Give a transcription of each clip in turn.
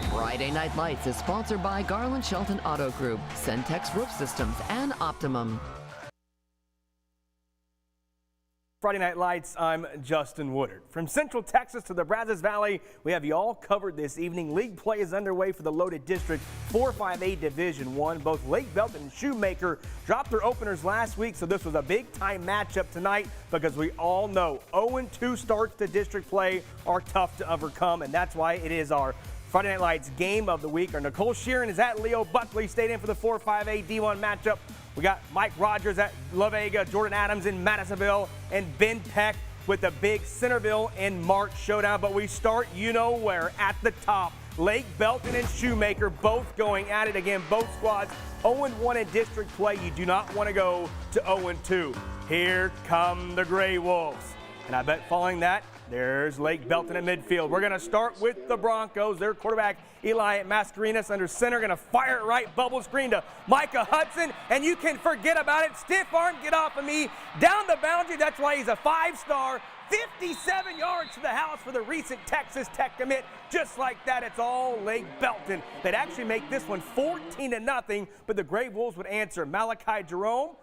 Friday Night Lights is sponsored by Garland Shelton Auto Group, Centex Roof Systems, and Optimum. Friday Night Lights, I'm Justin Woodard. From Central Texas to the Brazos Valley, we have you all covered this evening. League play is underway for the loaded district 4-5A Division 1. Both Lake Belton and Shoemaker dropped their openers last week, so this was a big-time matchup tonight because we all know 0-2 starts to district play are tough to overcome, and that's why it is our Friday Night Lights game of the week. Our Nicole Sheeran is at Leo Buckley, stayed in for the 4-5A D1 matchup. We got Mike Rogers at La Vega, Jordan Adams in Madisonville, and Ben Peck with the big Centerville and March showdown. But we start you know where, at the top. Lake Belton and Shoemaker both going at it again. Both squads 0-1 in district play. You do not want to go to 0-2. Here come the Gray Wolves. And I bet following that, there's Lake Belton at midfield. We're going to start with the Broncos. Their quarterback, Eli Mascarenas, under center, going to fire it right, bubble screen to Micah Hudson, and you can forget about it. Stiff arm, get off of me, down the boundary. That's why he's a 5-star, 57 yards to the house for the recent Texas Tech commit. Just like that, it's all Lake Belton. They'd actually make this one 14-0, but the Gray Wolves would answer. Malachi Jerome,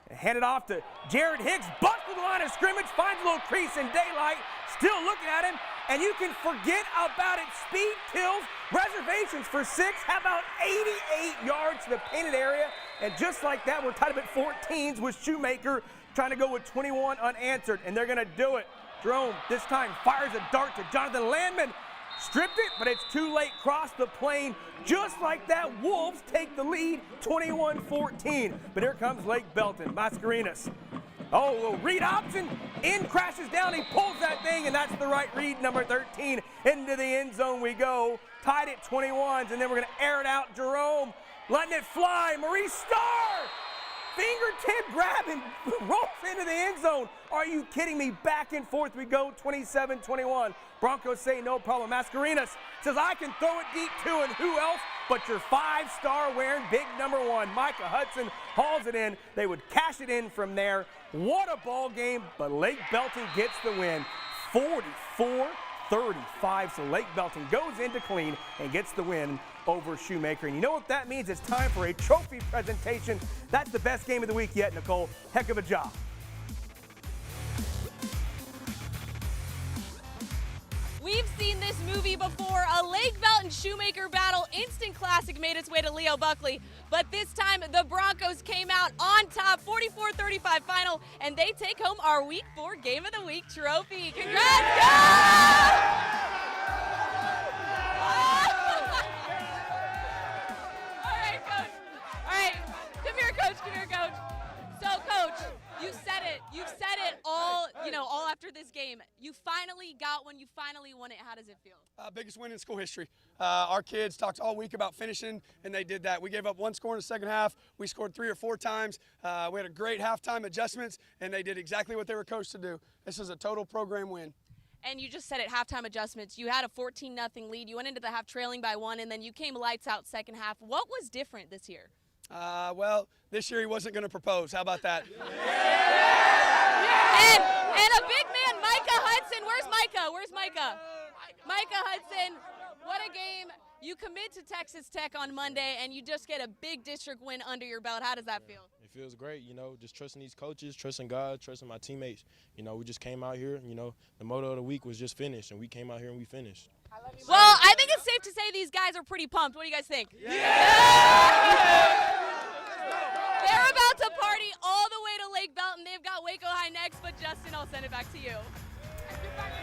hand it off to Jared Hicks, busts to the line of scrimmage, finds a little crease in daylight, still looking at him, and you can forget about it. Speed kills, reservations for 6, how about 88 yards to the painted area, and just like that, we're tied up at 14s with Shoemaker trying to go with 21 unanswered, and they're going to do it. Jerome this time fires a dart to Jonathan Landman, stripped it, but it's too late, crossed the plane. Just like that, Wolves take the lead, 21-14. But here comes Lake Belton, Mascarenas. Oh, little read option, in crashes down, he pulls that thing, and that's the right read, number 13. Into the end zone we go, tied at 21s, and then we're going to air it out. Jerome letting it fly, Maurice Starr! Fingertip grab and rolls into the end zone. Are you kidding me? Back and forth we go, 27-21. Broncos say no problem. Mascarenas says, I can throw it deep too, and who else but your 5-star wearing big number 1. Micah Hudson hauls it in. They would cash it in from there. What a ball game, but Lake Belton gets the win, 44-35. So Lake Belton goes into clean and gets the win over Shoemaker. And you know what that means? It's time for a trophy presentation. That's the best game of the week yet, Nicole. Heck of a job. We've seen this movie before. A Lake Belton Shoemaker battle, instant classic, made its way to Leo Buckley. But this time, the Broncos came out on top, 44-35 final, and they take home our Week 4 Game of the Week trophy. Congrats, guys! Come here, Coach. So, Coach, you said it. You've said it all, all after this game. You finally got one. You finally won it. How does it feel? Biggest win in school history. Our kids talked all week about finishing, and they did that. We gave up 1 score in the second half. We scored 3 or 4 times. We had a great halftime adjustments, and they did exactly what they were coached to do. This is a total program win. And you just said it, halftime adjustments. You had a 14-0 lead. You went into the half trailing by 1, and then you came lights out second half. What was different this year? Well, this year he wasn't going to propose. How about that? And a big man, Micah Hudson. Where's Micah? Micah Hudson, what a game. You commit to Texas Tech on Monday, and you just get a big district win under your belt. How does that feel? It feels great, just trusting these coaches, trusting God, trusting my teammates. We just came out here, the motto of the week was just finish, and we came out here and we finished. Well, I think it's safe to say these guys are pretty pumped. What do you guys think? Yeah! They're about to party all the way to Lake Belton. They've got Waco High next, but Justin, I'll send it back to you.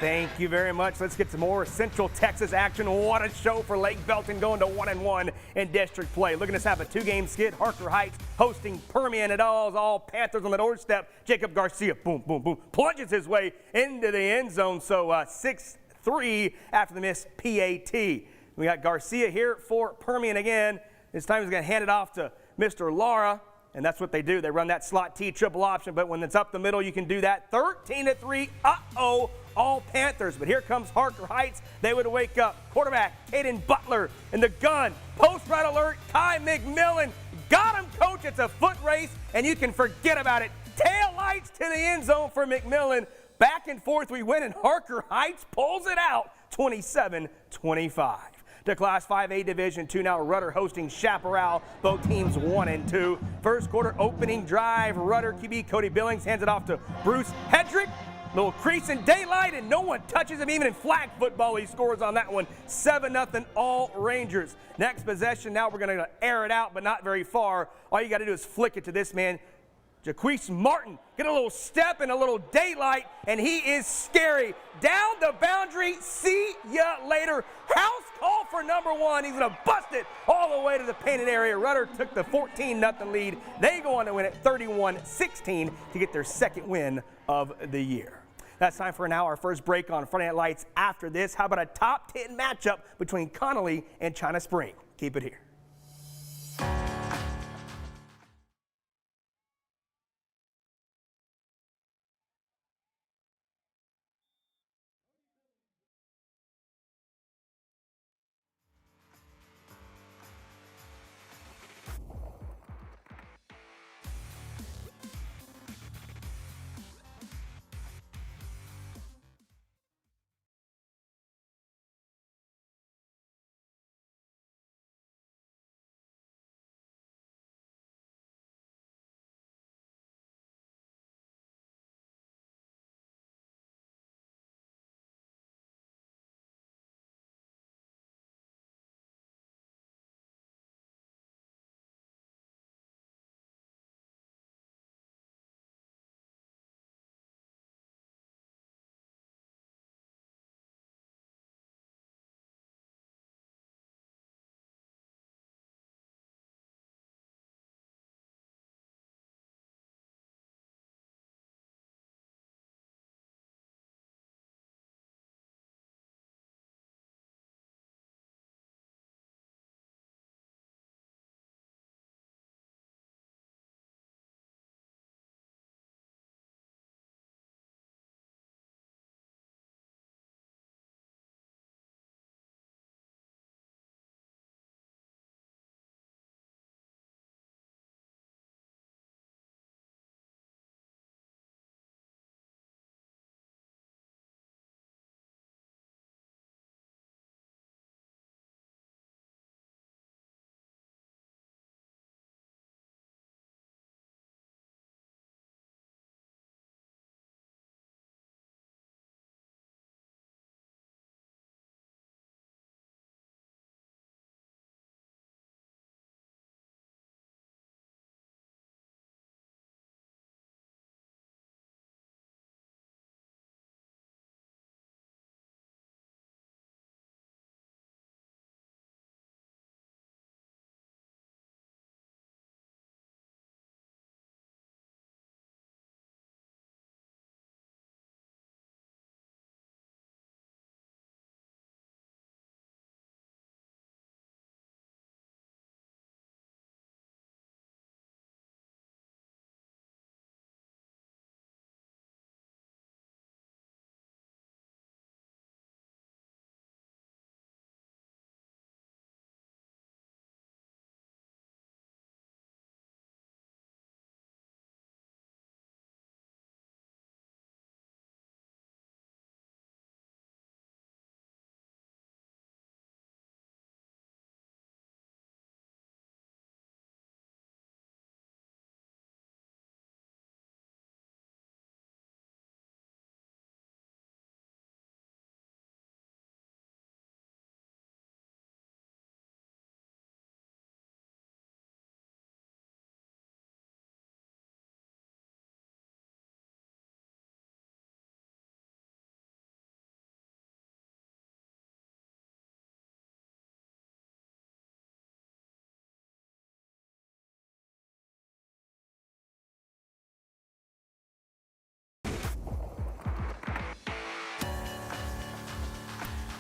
Thank you very much. Let's get some more Central Texas action. What a show for Lake Belton, going to 1-1 in district play. Look at us have a 2-game skid. Harker Heights hosting Permian. It all Panthers on the doorstep. Jacob Garcia, boom, boom, boom, plunges his way into the end zone. So 6-3 after the missed PAT. We got Garcia here for Permian again. This time he's going to hand it off to Mr. Lara. And that's what they do. They run that slot T triple option, but when it's up the middle, you can do that. 13-3, all Panthers. But here comes Harker Heights. They would wake up. Quarterback, Aiden Butler in the gun. Post right alert, Ty McMillan. Got him, coach. It's a foot race, and you can forget about it. Tail Heights to the end zone for McMillan. Back and forth we went, and Harker Heights pulls it out 27-25. To Class 5A Division II now, Rudder hosting Chaparral, both teams 1-2. First quarter opening drive, Rudder QB Cody Billings hands it off to Bruce Hedrick. Little crease in daylight, and no one touches him. Even in flag football, he scores on that one. 7-0 all Rangers. Next possession, now we're going to air it out, but not very far. All you got to do is flick it to this man, Jaquise Martin. Get a little step and a little daylight, and he is scary. Down the boundary, see ya later. House call for number one. He's going to bust it all the way to the painted area. Rudder took the 14-0 lead. They go on to win it 31-16 to get their second win of the year. That's time for now our first break on Friday Night Lights. After this, how about a top 10 matchup between Connally and China Spring? Keep it here.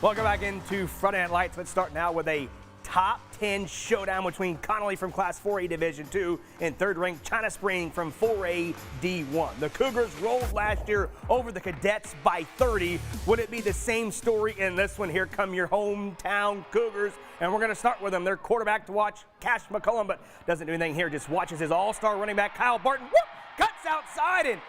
Welcome back into Friday Night Lights. Let's start now with a top 10 showdown between Connally from Class 4A Division II and third-ranked China Spring from 4A D1. The Cougars rolled last year over the Cadets by 30. Would it be the same story in this one? Here come your hometown Cougars, and we're going to start with them. Their quarterback to watch, Cash McCullum, but doesn't do anything here. Just watches his all-star running back, Kyle Barton. Whoop! Cuts outside, and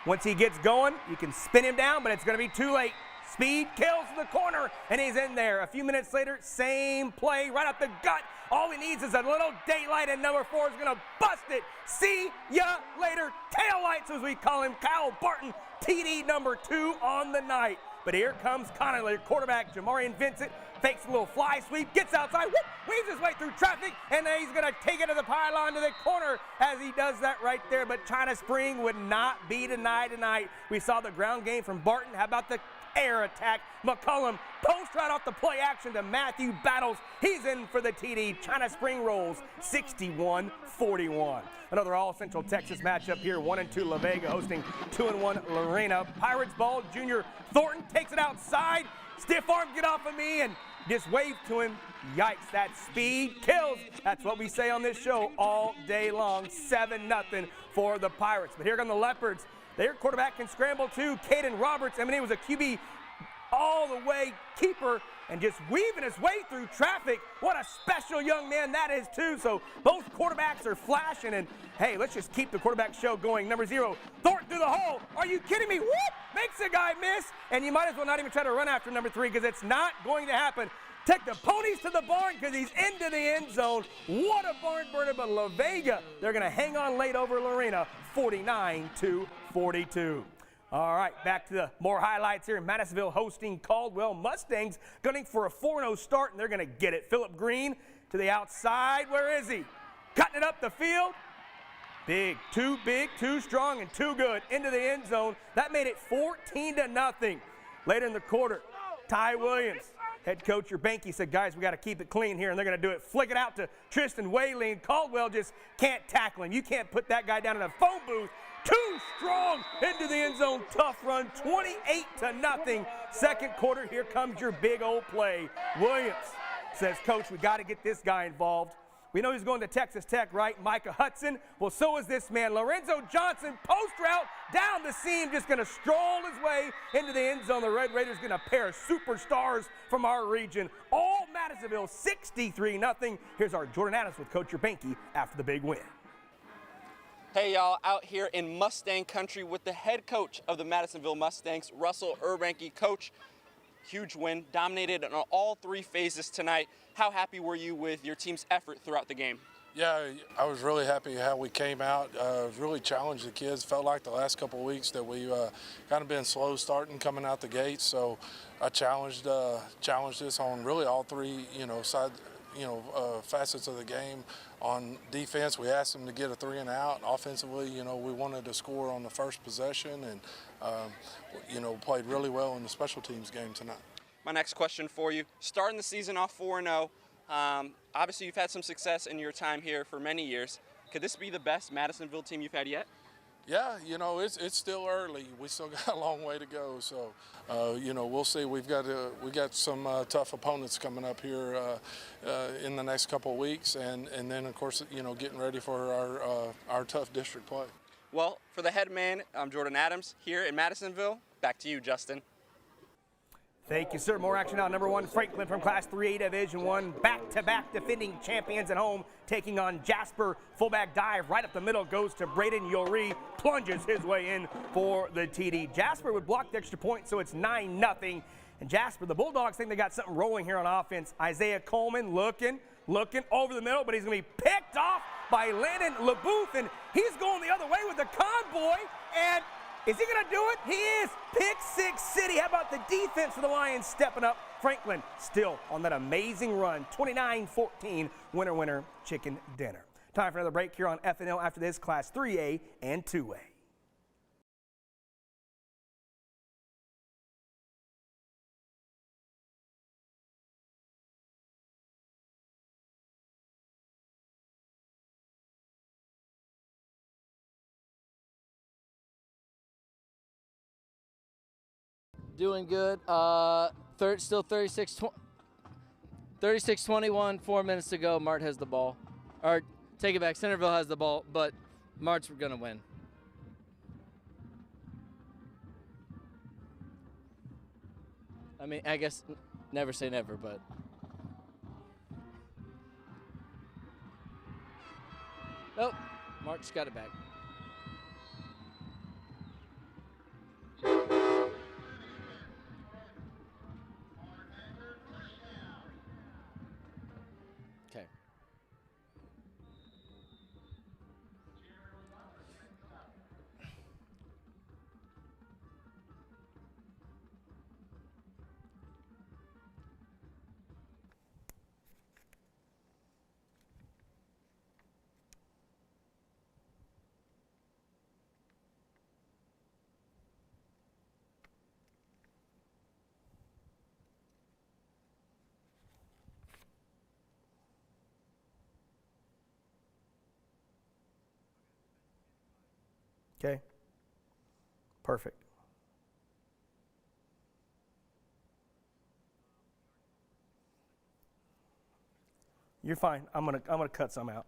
Once he gets going, you can spin him down, but it's going to be too late. Speed kills the corner, and he's in there. A few minutes later, same play, right up the gut. All he needs is a little daylight, and number 4 is going to bust it. See ya later. Taillights, as we call him. Kyle Barton, TD number 2 on the night. But here comes Connolly, quarterback Jamarian Vincent, fakes a little fly sweep, gets outside, whoop, weaves his way through traffic, and then he's going to take it to the pylon to the corner as he does that right there. But China Spring would not be denied tonight. We saw the ground game from Barton. How about the air attack? McCullum post right off the play action to Matthew Battles. He's in for the TD. China Spring rolls 61-41. Another all Central Texas matchup here. 1-2 La Vega hosting 2-1 Lorena. Pirates ball. Junior Thornton takes it outside. Stiff arm, get off of me, and just wave to him. Yikes, that speed kills. That's what we say on this show all day long. 7-0 for the Pirates. But here come the Leopards. Their quarterback can scramble too. Caden Roberts, I mean, he was a QB all the way keeper and just weaving his way through traffic. What a special young man that is too. So both quarterbacks are flashing, and hey, let's just keep the quarterback show going. Number 0, Thornton through the hole. Are you kidding me? Whoop! Makes the guy miss, and you might as well not even try to run after number 3 because it's not going to happen. Take the ponies to the barn because he's into the end zone. What a barn burner, but La Vega, they're going to hang on late over Lorena, 49-42. All right, back to the more highlights here. Madisonville hosting Caldwell Mustangs, gunning for a 4-0 start, and they're going to get it. Phillip Green to the outside. Where is he? Cutting it up the field. Big, too strong, and too good. Into the end zone. That made it 14-0. Later in the quarter, Ty Williams, head coach Urbanky, said, guys, we got to keep it clean here, and they're going to do it. Flick it out to Tristan Whaley, and Caldwell just can't tackle him. You can't put that guy down in a phone booth. Too strong into the end zone. Tough run, 28-0. Second quarter, here comes your big old play. Williams says, Coach, we got to get this guy involved. We know he's going to Texas Tech, right? Micah Hudson. Well, so is this man. Lorenzo Johnson, post route, down the seam, just going to stroll his way into the end zone. The Red Raiders going to pair superstars from our region. All Madisonville, 63-0. Here's our Jordan Adams with Coach Urbanky after the big win. Hey y'all, out here in Mustang country with the head coach of the Madisonville Mustangs, Russell Urbanky. Coach, huge win, dominated on all 3 phases tonight. How happy were you with your team's effort throughout the game? Yeah, I was really happy how we came out. Really challenged the kids. Felt like the last couple of weeks that we kind of been slow starting coming out the gates. So I challenged us on really all 3, facets of the game. On defense, we asked them to get a 3 and out. Offensively, we wanted to score on the first possession, and played really well in the special teams game tonight. My next question for you, starting the season off 4-0, obviously you've had some success in your time here for many years. Could this be the best Madisonville team you've had yet? Yeah, it's still early. We still got a long way to go. So, we'll see. We got some tough opponents coming up here in the next couple of weeks, and then of course, getting ready for our tough district play. Well, for the head man, I'm Jordan Adams here in Madisonville. Back to you, Justin. Thank you, sir. More action now. Number 1, Franklin from Class 3A Division 1. Back-to-back defending champions at home, taking on Jasper. Fullback dive right up the middle goes to Braden Yori. Plunges his way in for the TD. Jasper would block the extra point, so it's 9-0. And Jasper, the Bulldogs think they got something rolling here on offense. Isaiah Coleman looking over the middle, but he's going to be picked off by Landon LeBooth, and he's going the other way with the convoy, and is he going to do it? He is. Pick 6 City. How about the defense for the Lions stepping up? Franklin still on that amazing run. 29-14, winner, chicken dinner. Time for another break here on FNL after this, Class 3A and 2A. Doing good. Still 36-21, 4 minutes to go. Mart has the ball. Or take it back. Centerville has the ball, but Mart's going to win. I mean, I guess never say never, but. Oh, Mart's got it back. Okay? Perfect. You're fine. I'm gonna cut some out.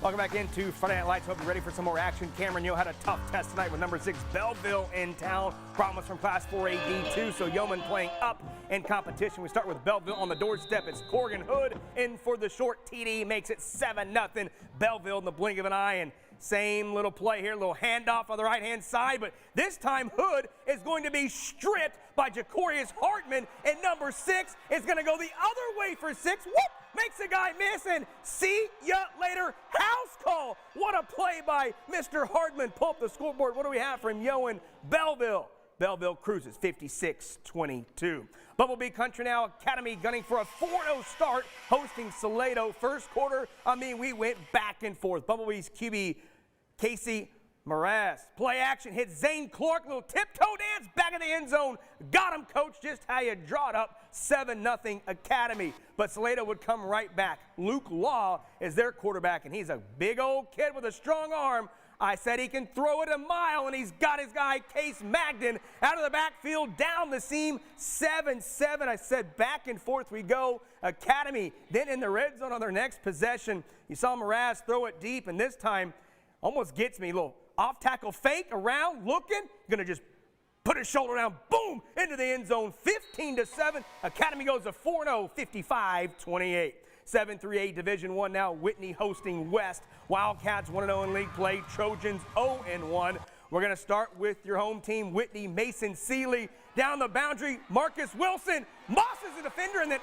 Welcome back into Friday Night Lights. Hope you're ready for some more action. Cameron, you had a tough test tonight with number 6 Belleville in town. Promise from Class 4A D2, so Yeoman playing up in competition. We start with Belleville on the doorstep. It's Corrigan Hood in for the short TD. Makes it 7-0. Belleville in the blink of an eye. And same little play here, little handoff on the right-hand side. But this time Hood is going to be stripped by Jacorius Hartman. And number 6 is going to go the other way for 6. Whoop! Makes the guy miss, and see ya later. House call. What a play by Mr. Hardman. Pull up the scoreboard. What do we have from Yohan Belleville? Belleville cruises 56-22. Bumblebee Country now Academy gunning for a 4-0 start, hosting Salado. First quarter, we went back and forth. Bumblebee's QB Casey Mraz. Play action, hits Zane Clark, little tiptoe dance, back of the end zone. Got him, coach, just how you draw it up. 7-0 Academy. But Salado would come right back. Luke Law is their quarterback, and he's a big old kid with a strong arm. I said he can throw it a mile, and he's got his guy, Case Magden, out of the backfield, down the seam, 7-7. I said back and forth we go. Academy then in the red zone on their next possession. You saw Mraz throw it deep, and this time almost gets me. A little off-tackle fake, around, looking, gonna just put his shoulder down, boom, into the end zone, 15-7. Academy goes to 4-0, 55-28. 7-3A Division I now, Whitney hosting West. Wildcats 1-0 in league play, Trojans 0-1. We're gonna start with your home team, Whitney. Mason Seeley down the boundary, Marcus Wilson, Moss is the defender, and then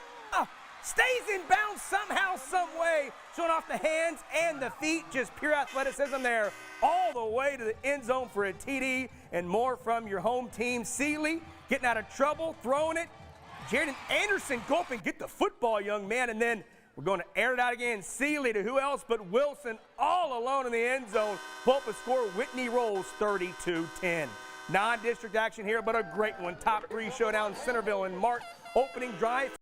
stays in bounds somehow, some way, showing off the hands and the feet, just pure athleticism there, all the way to the end zone for a TD. And more from your home team. Seeley getting out of trouble, throwing it. Jaden Anderson, go up and get the football, young man, and then we're going to air it out again. Seeley to who else but Wilson, all alone in the end zone. Pull up a score, Whitney rolls 32-10. Non-district action here, but a great one. Top 3 showdown, Centerville and Mart. Opening drive.